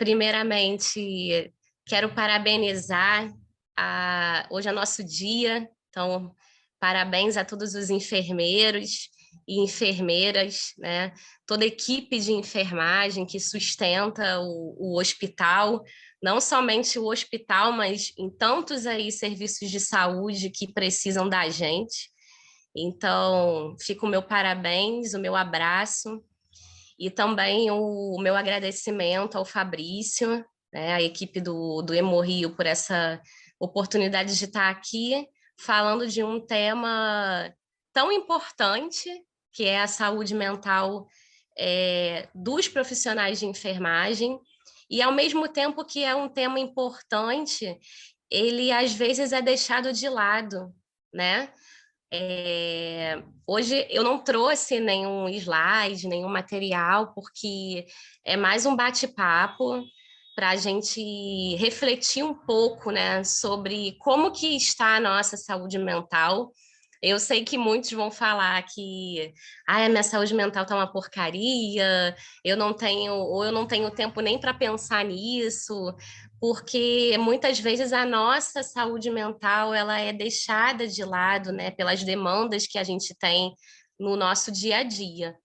Primeiramente, quero parabenizar hoje é nosso dia, então, parabéns a todos os enfermeiros e enfermeiras, né? Toda a equipe de enfermagem que sustenta o hospital, não somente o hospital, mas em tantos aí serviços de saúde que precisam da gente. Então, fica o meu parabéns, o meu abraço e também o meu agradecimento ao Fabrício, né, a equipe do Hemorrio por essa oportunidade de estar aqui falando de um tema tão importante, que é a saúde mental dos profissionais de enfermagem, e ao mesmo tempo que é um tema importante, ele às vezes é deixado de lado, né? Hoje eu não trouxe nenhum slide, nenhum material, porque é mais um bate-papo para a gente refletir um pouco, né, sobre como que está a nossa saúde mental. Eu sei que muitos vão falar que a minha saúde mental tá uma porcaria, eu não tenho tempo nem para pensar nisso, porque muitas vezes a nossa saúde mental ela é deixada de lado, né, pelas demandas que a gente tem no nosso dia a dia,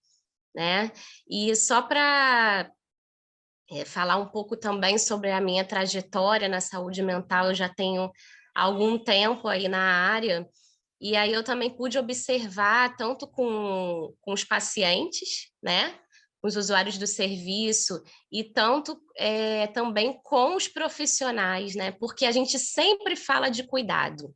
né? E só para falar um pouco também sobre a minha trajetória na saúde mental, eu já tenho algum tempo aí na área, e aí eu também pude observar, tanto com os pacientes, né, com os usuários do serviço, e tanto também com os profissionais, né, porque a gente sempre fala de cuidado.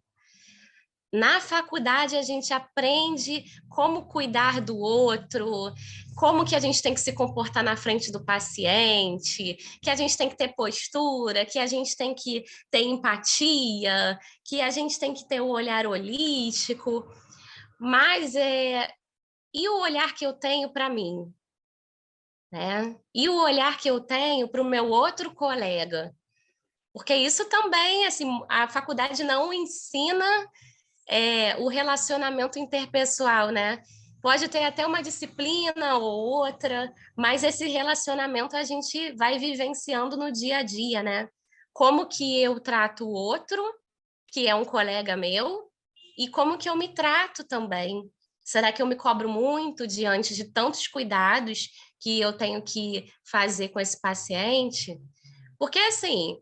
Na faculdade a gente aprende como cuidar do outro, como que a gente tem que se comportar na frente do paciente, que a gente tem que ter postura, que a gente tem que ter empatia, que a gente tem que ter o olhar holístico, mas e o olhar que eu tenho para mim, né? E o olhar que eu tenho para o meu outro colega? Porque isso também, assim, a faculdade não ensina o relacionamento interpessoal, né? Pode ter até uma disciplina ou outra, mas esse relacionamento a gente vai vivenciando no dia a dia, né? Como que eu trato o outro, que é um colega meu, e como que eu me trato também. Será que eu me cobro muito diante de tantos cuidados que eu tenho que fazer com esse paciente? Porque, assim,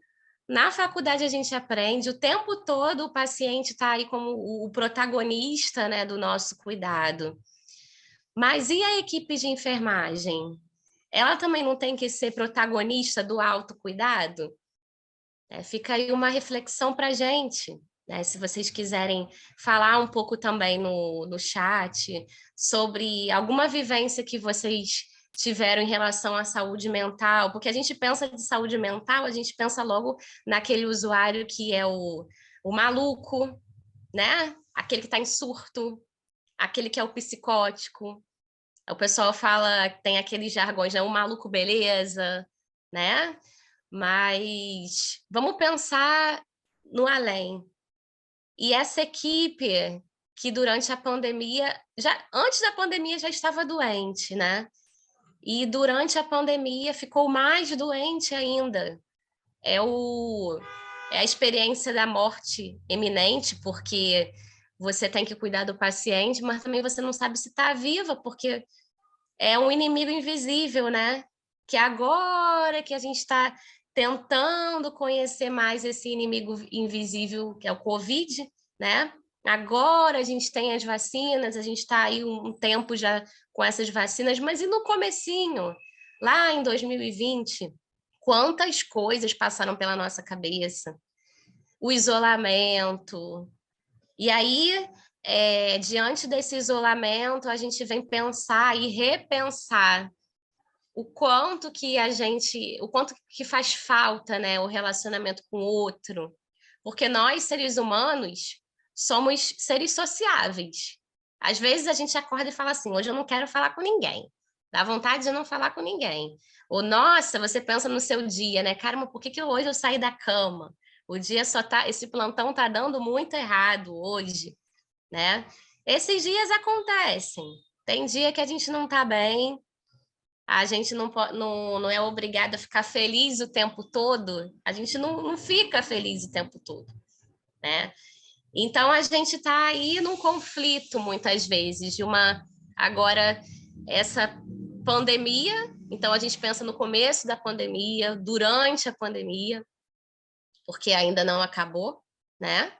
na faculdade a gente aprende o tempo todo, o paciente está aí como o protagonista, né, do nosso cuidado. Mas e a equipe de enfermagem? Ela também não tem que ser protagonista do autocuidado? Fica aí uma reflexão para a gente, né? Se vocês quiserem falar um pouco também no chat sobre alguma vivência que vocês tiveram em relação à saúde mental, porque a gente pensa de saúde mental, a gente pensa logo naquele usuário que é o maluco, né? Aquele que está em surto, aquele que é o psicótico. O pessoal fala, tem aqueles jargões, né? O maluco beleza, né? Mas vamos pensar no além. E essa equipe que durante a pandemia, já antes da pandemia já estava doente, né? E durante a pandemia ficou mais doente ainda. É o é a experiência da morte iminente, porque você tem que cuidar do paciente, mas também você não sabe se está viva, porque é um inimigo invisível, né? Que agora que a gente está tentando conhecer mais esse inimigo invisível, que é o Covid, né? Agora a gente tem as vacinas, a gente está aí um tempo já com essas vacinas, mas e no comecinho, lá em 2020, quantas coisas passaram pela nossa cabeça? O isolamento, e aí, diante desse isolamento, a gente vem pensar e repensar o quanto que faz falta, né, o relacionamento com o outro, porque nós, seres humanos, somos seres sociáveis. Às vezes a gente acorda e fala assim, hoje eu não quero falar com ninguém, dá vontade de não falar com ninguém. Ou, nossa, você pensa no seu dia, né, caramba, por que hoje eu saí da cama? O dia só tá, esse plantão tá dando muito errado hoje, né? Esses dias acontecem. Tem dia que a gente não tá bem, A gente não é obrigado a ficar feliz o tempo todo, a gente não fica feliz o tempo todo, né? Então, a gente está aí num conflito, muitas vezes, agora, essa pandemia, então a gente pensa no começo da pandemia, durante a pandemia, porque ainda não acabou, né?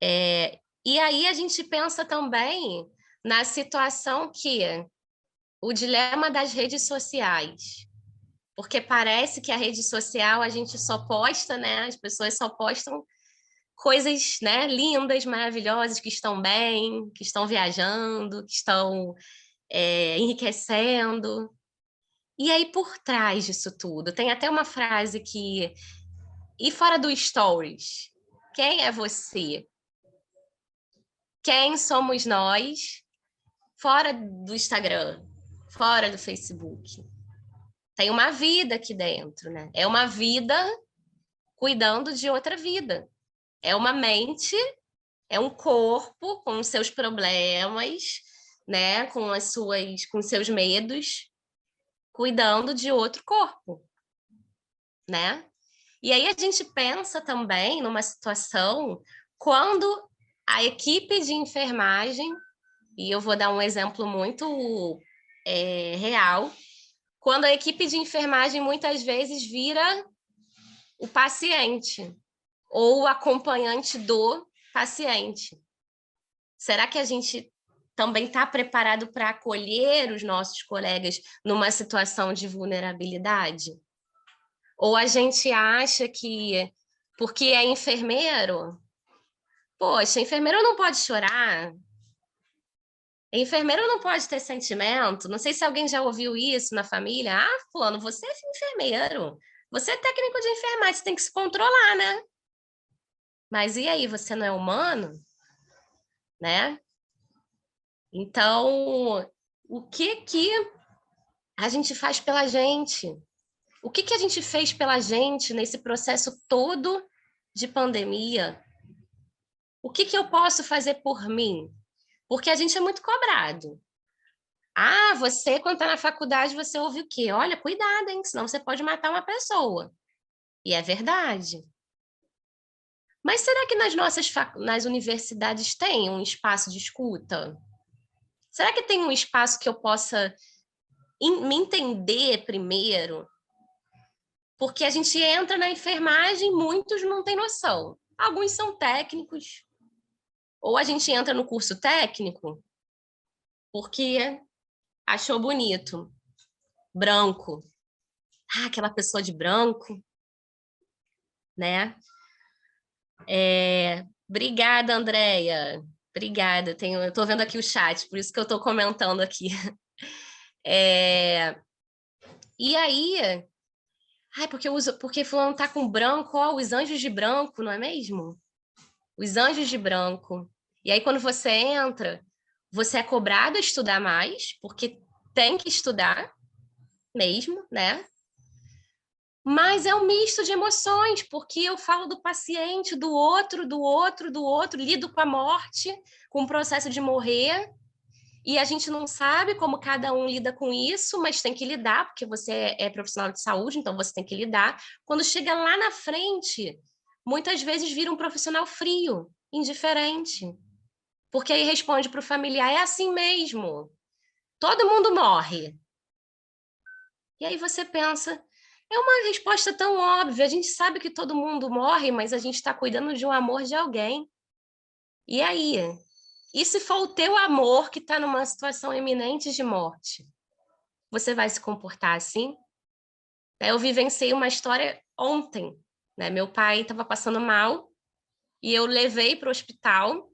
E aí a gente pensa também na situação que o dilema das redes sociais, porque parece que a rede social a gente só posta, né? As pessoas só postam coisas, né, lindas, maravilhosas, que estão bem, que estão viajando, que estão enriquecendo. E aí, por trás disso tudo, tem até uma frase que... E fora do Stories? Quem é você? Quem somos nós? Fora do Instagram, fora do Facebook. Tem uma vida aqui dentro, né? É uma vida cuidando de outra vida. É uma mente, é um corpo com os seus problemas, né? Com seus medos, cuidando de outro corpo, né? E aí a gente pensa também numa situação quando a equipe de enfermagem, e eu vou dar um exemplo muito real, quando a equipe de enfermagem muitas vezes vira o paciente ou o acompanhante do paciente. Será que a gente também está preparado para acolher os nossos colegas numa situação de vulnerabilidade? Ou a gente acha que, porque é enfermeiro, poxa, enfermeiro não pode chorar, enfermeiro não pode ter sentimento. Não sei se alguém já ouviu isso na família. Ah, fulano, você é enfermeiro, você é técnico de enfermagem, você tem que se controlar, né? Mas e aí, você não é humano, né? Então, o que que a gente faz pela gente? O que que a gente fez pela gente nesse processo todo de pandemia? O que que eu posso fazer por mim? Porque a gente é muito cobrado. Ah, você, quando está na faculdade, você ouve o quê? Olha, cuidado, hein? Senão você pode matar uma pessoa. E é verdade. Mas será que nas universidades tem um espaço de escuta? Será que tem um espaço que eu possa me entender primeiro? Porque a gente entra na enfermagem, muitos não têm noção. Alguns são técnicos, ou a gente entra no curso técnico porque achou bonito, branco. Ah, aquela pessoa de branco, né? Obrigada, Andréia. Obrigada. Eu estou vendo aqui o chat, por isso que eu estou comentando aqui. E aí, ai, porque fulano tá com branco, ó, os anjos de branco, não é mesmo? Os anjos de branco. E aí, quando você entra, você é cobrado a estudar mais, porque tem que estudar mesmo, né? Mas é um misto de emoções, porque eu falo do paciente, do outro, do outro, do outro, lido com a morte, com o processo de morrer, e a gente não sabe como cada um lida com isso, mas tem que lidar, porque você é profissional de saúde, então você tem que lidar. Quando chega lá na frente, muitas vezes vira um profissional frio, indiferente, porque aí responde para o familiar: é assim mesmo, todo mundo morre. E aí você pensa, é uma resposta tão óbvia, a gente sabe que todo mundo morre, mas a gente está cuidando de um amor de alguém. E aí? E se for o teu amor que está numa situação iminente de morte? Você vai se comportar assim? Eu vivenciei uma história ontem, né? Meu pai estava passando mal e eu levei para o hospital,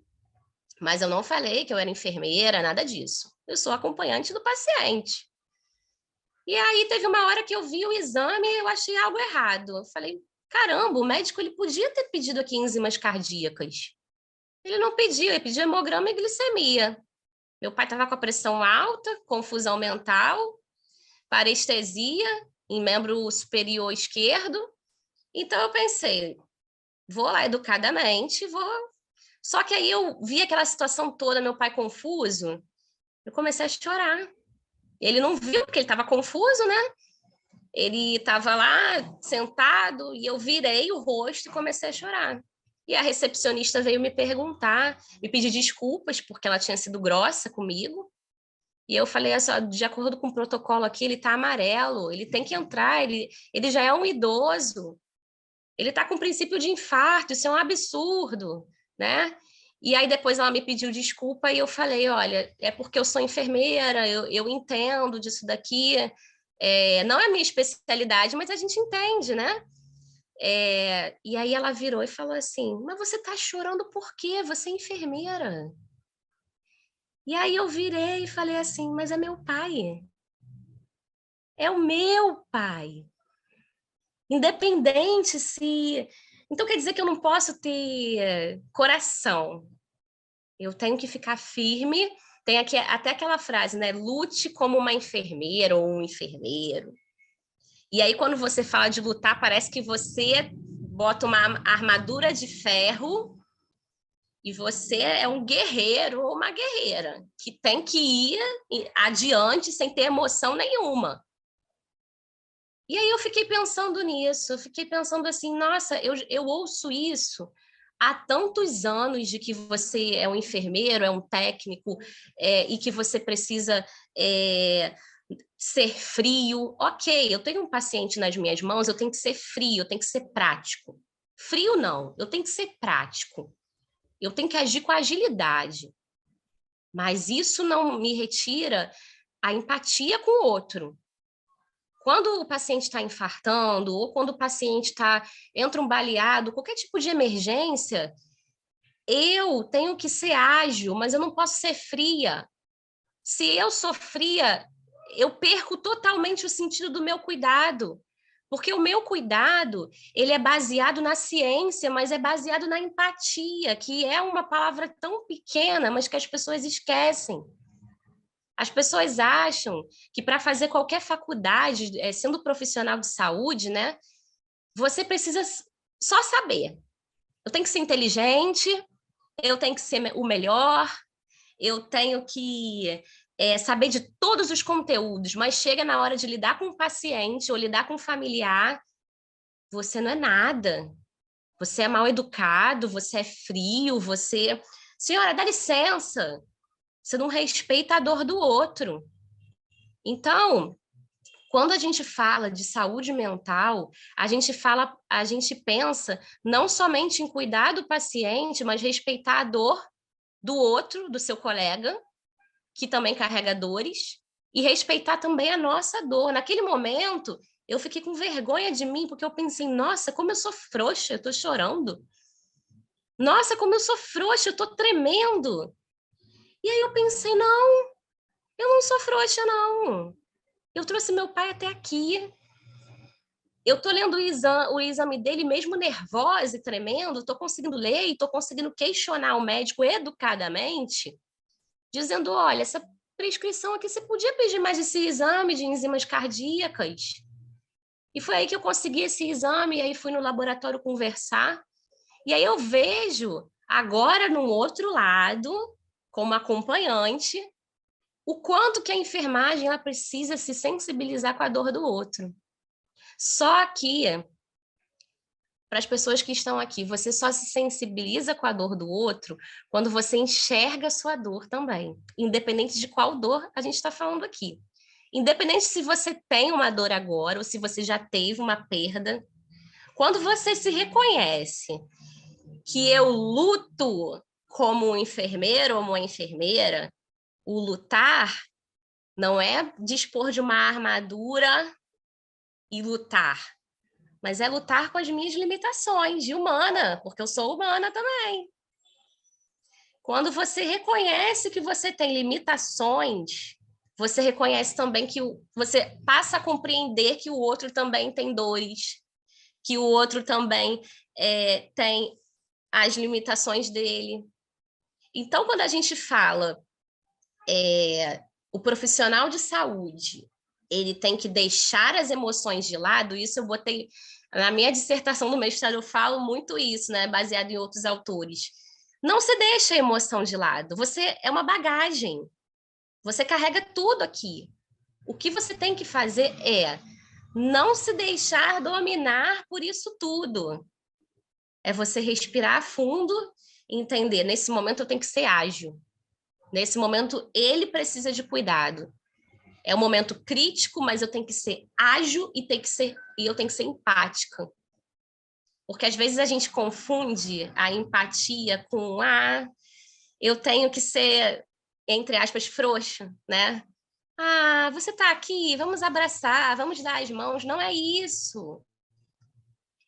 mas eu não falei que eu era enfermeira, nada disso. Eu sou acompanhante do paciente. E aí teve uma hora que eu vi o exame e eu achei algo errado. Eu falei, caramba, o médico ele podia ter pedido aqui enzimas cardíacas. Ele não pediu, ele pediu hemograma e glicemia. Meu pai estava com a pressão alta, confusão mental, parestesia em membro superior esquerdo. Então eu pensei, vou lá educadamente, vou. Só que aí eu vi aquela situação toda, meu pai confuso, eu comecei a chorar. Ele não viu, porque ele estava confuso, né? Ele estava lá sentado e eu virei o rosto e comecei a chorar. E a recepcionista veio me perguntar, me pedir desculpas, porque ela tinha sido grossa comigo. E eu falei assim, de acordo com o protocolo aqui, ele está amarelo, ele tem que entrar, ele já é um idoso, ele está com princípio de infarto, isso é um absurdo, né? E aí depois ela me pediu desculpa e eu falei, olha, é porque eu sou enfermeira, eu entendo disso daqui, não é minha especialidade, mas a gente entende, né? E aí ela virou e falou assim, mas você está chorando por quê? Você é enfermeira. E aí eu virei e falei assim, mas é meu pai. É o meu pai. Independente se. Então quer dizer que eu não posso ter coração. Eu tenho que ficar firme. Tem aqui até aquela frase, né? Lute como uma enfermeira ou um enfermeiro. E aí, quando você fala de lutar, parece que você bota uma armadura de ferro e você é um guerreiro ou uma guerreira que tem que ir adiante sem ter emoção nenhuma. E aí eu fiquei pensando nisso, eu fiquei pensando assim, nossa, eu ouço isso há tantos anos de que você é um enfermeiro, é um técnico, e que você precisa ser frio. Ok, eu tenho um paciente nas minhas mãos, eu tenho que ser frio, eu tenho que ser prático. Frio não, eu tenho que ser prático. Eu tenho que agir com agilidade. Mas isso não me retira a empatia com o outro. Quando o paciente está infartando, ou quando o paciente entra um baleado, qualquer tipo de emergência, eu tenho que ser ágil, mas eu não posso ser fria. Se eu sou fria, eu perco totalmente o sentido do meu cuidado. Porque o meu cuidado, ele é baseado na ciência, mas é baseado na empatia, que é uma palavra tão pequena, mas que as pessoas esquecem. As pessoas acham que para fazer qualquer faculdade, sendo profissional de saúde, né, você precisa só saber. Eu tenho que ser inteligente, eu tenho que ser o melhor, eu tenho que saber de todos os conteúdos, mas chega na hora de lidar com o paciente ou lidar com o familiar, você não é nada. Você é mal educado, você é frio, você. Senhora, dá licença. Você não respeita a dor do outro. Então, quando a gente fala de saúde mental, a gente pensa não somente em cuidar do paciente, mas respeitar a dor do outro, do seu colega, que também carrega dores, e respeitar também a nossa dor. Naquele momento, eu fiquei com vergonha de mim, porque eu pensei, nossa, como eu sou frouxa, eu tô chorando. Nossa, como eu sou frouxa, eu tô tremendo. E aí eu pensei, não, eu não sou frouxa, não. Eu trouxe meu pai até aqui. Eu tô lendo o exame dele, mesmo nervosa e tremendo, tô conseguindo ler e tô conseguindo questionar o médico educadamente, dizendo, olha, essa prescrição aqui, você podia pedir mais esse exame de enzimas cardíacas? E foi aí que eu consegui esse exame, e aí fui no laboratório conversar, e aí eu vejo, agora no outro lado, como acompanhante, o quanto que a enfermagem ela precisa se sensibilizar com a dor do outro. Só que, para as pessoas que estão aqui, você só se sensibiliza com a dor do outro quando você enxerga a sua dor também, independente de qual dor a gente está falando aqui. Independente se você tem uma dor agora ou se você já teve uma perda, quando você se reconhece que eu luto como um enfermeiro ou uma enfermeira, o lutar não é dispor de uma armadura e lutar, mas é lutar com as minhas limitações de humana, porque eu sou humana também. Quando você reconhece que você tem limitações, você reconhece também que você passa a compreender que o outro também tem dores, que o outro também tem as limitações dele. Então, quando a gente fala o profissional de saúde, ele tem que deixar as emoções de lado, isso eu botei na minha dissertação do mestrado, eu falo muito isso, né, baseado em outros autores. Não se deixa a emoção de lado, você é uma bagagem, você carrega tudo aqui. O que você tem que fazer é não se deixar dominar por isso tudo. É você respirar fundo e entender, nesse momento eu tenho que ser ágil. Nesse momento ele precisa de cuidado. É um momento crítico, mas eu tenho que ser ágil e eu tenho que ser empática. Porque às vezes a gente confunde a empatia com eu tenho que ser, entre aspas, frouxa, né? Você tá aqui, vamos abraçar, vamos dar as mãos. Não é isso.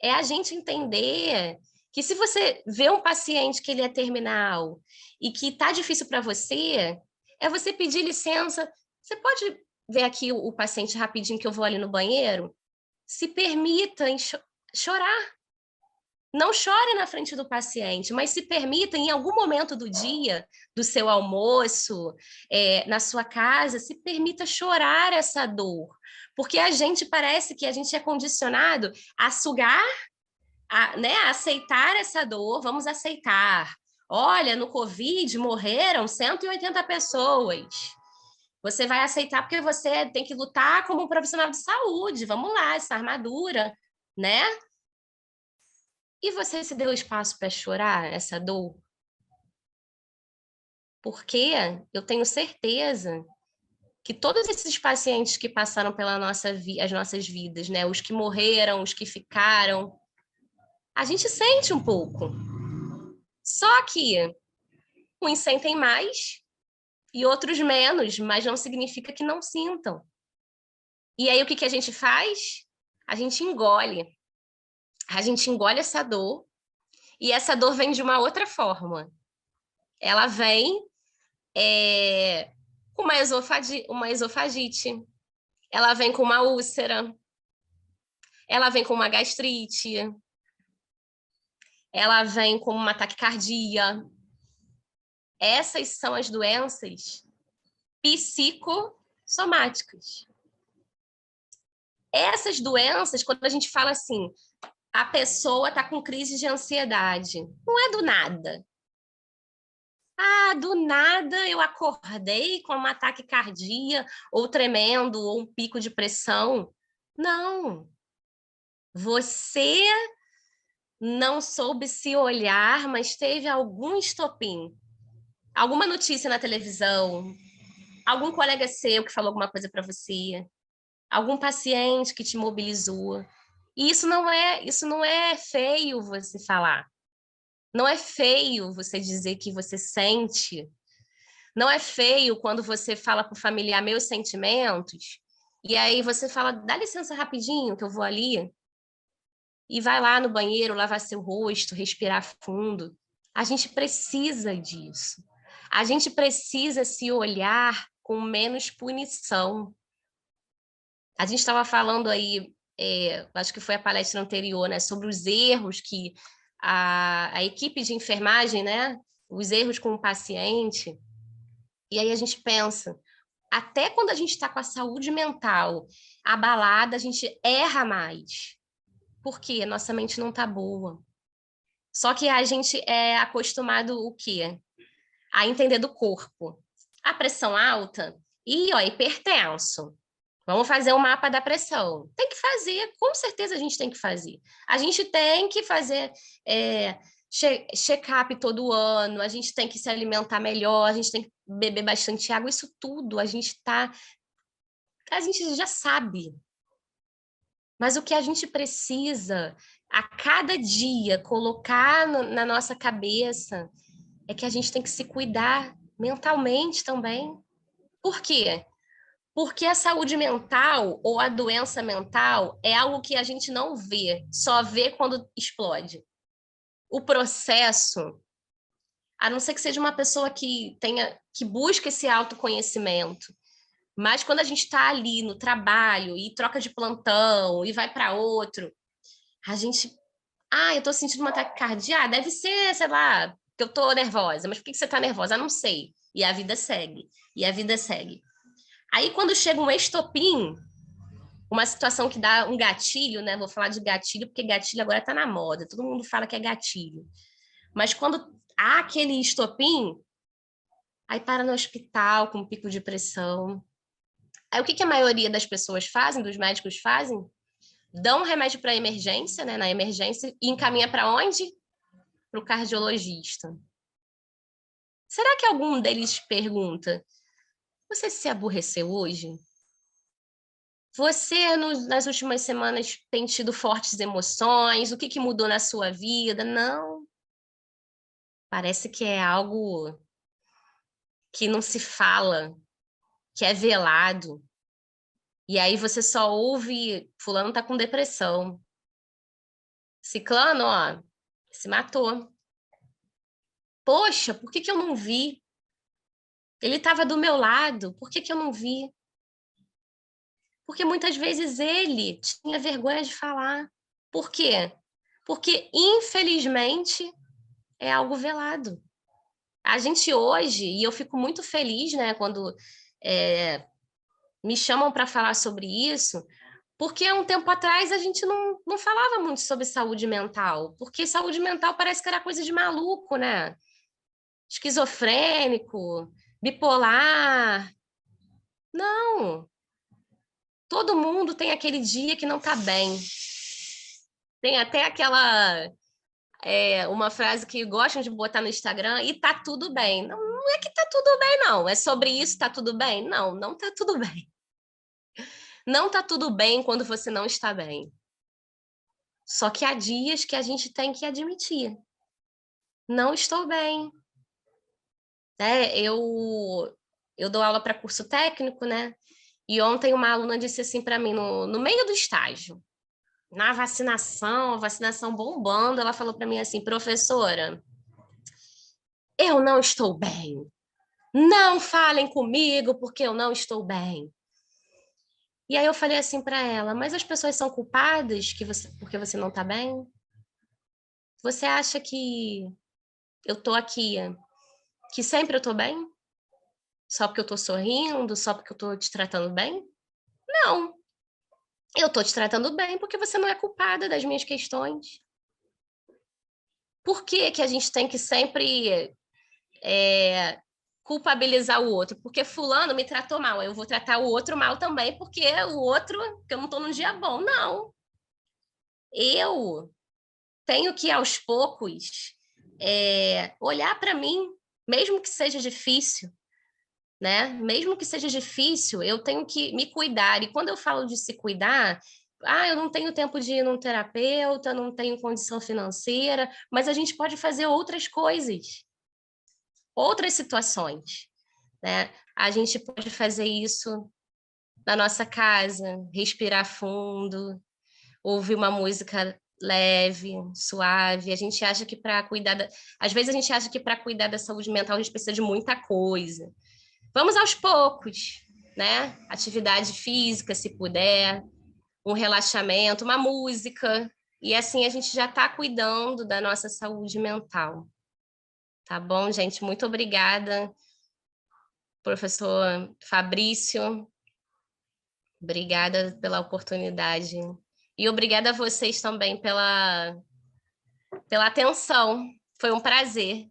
É a gente entender que se você vê um paciente que ele é terminal e que tá difícil para você, é você pedir licença. Você pode ver aqui o paciente rapidinho que eu vou ali no banheiro? Se permita chorar. Não chore na frente do paciente, mas se permita, em algum momento do dia, do seu almoço, na sua casa, se permita chorar essa dor. Porque a gente parece que a gente é condicionado a sugar, né, a aceitar essa dor, vamos aceitar. Olha, no Covid morreram 180 pessoas. Você vai aceitar porque você tem que lutar como um profissional de saúde. Vamos lá, essa armadura, né? E você se deu espaço para chorar essa dor? Porque eu tenho certeza que todos esses pacientes que passaram pela as nossas vidas, né, os que morreram, os que ficaram, a gente sente um pouco. Só que uns sentem mais e outros menos, mas não significa que não sintam. E aí o que que a gente faz? A gente engole. A gente engole essa dor e essa dor vem de uma outra forma. Ela vem com uma esofagite, ela vem com uma úlcera, ela vem com uma gastrite, ela vem com uma taquicardia. Essas são as doenças psicossomáticas. Essas doenças, quando a gente fala assim, a pessoa está com crise de ansiedade, não é do nada. Do nada eu acordei com um ataque cardíaco, ou tremendo, ou um pico de pressão. Não. Você não soube se olhar, mas teve algum estopim. Alguma notícia na televisão, algum colega seu que falou alguma coisa para você, algum paciente que te mobilizou. E isso não é feio você falar. Não é feio você dizer que você sente. Não é feio quando você fala para o familiar meus sentimentos, e aí você fala, dá licença rapidinho que eu vou ali, e vai lá no banheiro, lavar seu rosto, respirar fundo. A gente precisa disso. A gente precisa se olhar com menos punição. A gente estava falando aí, acho que foi a palestra anterior, né, sobre os erros que a equipe de enfermagem, né, os erros com o paciente. E aí a gente pensa, até quando a gente está com a saúde mental abalada, a gente erra mais. Por quê? Nossa mente não está boa. Só que a gente é acostumado o quê? A entender do corpo. A pressão alta e ó, hipertenso. Vamos fazer um mapa da pressão. Tem que fazer, com certeza a gente tem que fazer. A gente tem que fazer check-up todo ano, a gente tem que se alimentar melhor, a gente tem que beber bastante água, isso tudo a gente já sabe. Mas o que a gente precisa a cada dia colocar na nossa cabeça é que a gente tem que se cuidar mentalmente também. Por quê? Porque a saúde mental ou a doença mental é algo que a gente não vê, só vê quando explode. O processo, a não ser que seja uma pessoa que busca esse autoconhecimento, mas quando a gente está ali no trabalho e troca de plantão e vai para outro, a gente, eu estou sentindo uma taquicardia, deve ser, sei lá, que eu estou nervosa, mas por que você está nervosa? Não sei. E a vida segue, e a vida segue. Aí quando chega um estopim, uma situação que dá um gatilho, né? Vou falar de gatilho, porque gatilho agora está na moda, todo mundo fala que é gatilho. Mas quando há aquele estopim, aí para no hospital com pico de pressão, Aí o que a maioria das pessoas fazem, dos médicos fazem? Dão um remédio para emergência, né, na emergência, e encaminha para onde? Para o cardiologista. Será que algum deles pergunta: você se aborreceu hoje? Você, nas últimas semanas, tem tido fortes emoções? O que mudou na sua vida? Não. Parece que é algo que não se fala, que é velado. E aí você só ouve: fulano tá com depressão. Ciclano, ó, se matou. Poxa, por que eu não vi? Ele estava do meu lado, por que eu não vi? Porque muitas vezes ele tinha vergonha de falar. Por quê? Porque, infelizmente, é algo velado. A gente hoje, e eu fico muito feliz, né, quando me chamam para falar sobre isso, porque há um tempo atrás a gente não falava muito sobre saúde mental, porque saúde mental parece que era coisa de maluco, né? Esquizofrênico, bipolar. Não, todo mundo tem aquele dia que não tá bem. Tem até aquela uma frase que gostam de botar no Instagram: e tá tudo bem. Não, não é que tá tudo bem, não. É sobre isso, tá tudo bem? Não, não tá tudo bem. Não tá tudo bem quando você não está bem. Só que há dias que a gente tem que admitir: não estou bem. Eu dou aula para curso técnico, né? E ontem uma aluna disse assim para mim, no meio do estágio, na vacinação, a vacinação bombando, ela falou para mim assim: professora, eu não estou bem. Não falem comigo porque eu não estou bem. E aí eu falei assim para ela: mas as pessoas são culpadas porque você não está bem? Você acha que eu tô aqui, que sempre eu tô bem? Só porque eu tô sorrindo, só porque eu tô te tratando bem? Não. Eu tô te tratando bem porque você não é culpada das minhas questões. Por que que a gente tem que sempre culpabilizar o outro? Porque fulano me tratou mal, eu vou tratar o outro mal também, porque o outro, que eu não tô num dia bom. Não. Eu tenho que, aos poucos, olhar para mim, mesmo que seja difícil, né? Mesmo que seja difícil, eu tenho que me cuidar. E quando eu falo de se cuidar, eu não tenho tempo de ir num terapeuta, não tenho condição financeira, mas a gente pode fazer outras coisas, outras situações, né? A gente pode fazer isso na nossa casa, respirar fundo, ouvir uma música leve, suave. A gente acha que para cuidar às vezes a gente acha que para cuidar da saúde mental a gente precisa de muita coisa. Vamos aos poucos, né? Atividade física, se puder, um relaxamento, uma música. E assim a gente já está cuidando da nossa saúde mental. Tá bom, gente? Muito obrigada, professor Fabrício. Obrigada pela oportunidade. E obrigada a vocês também pela atenção. Foi um prazer.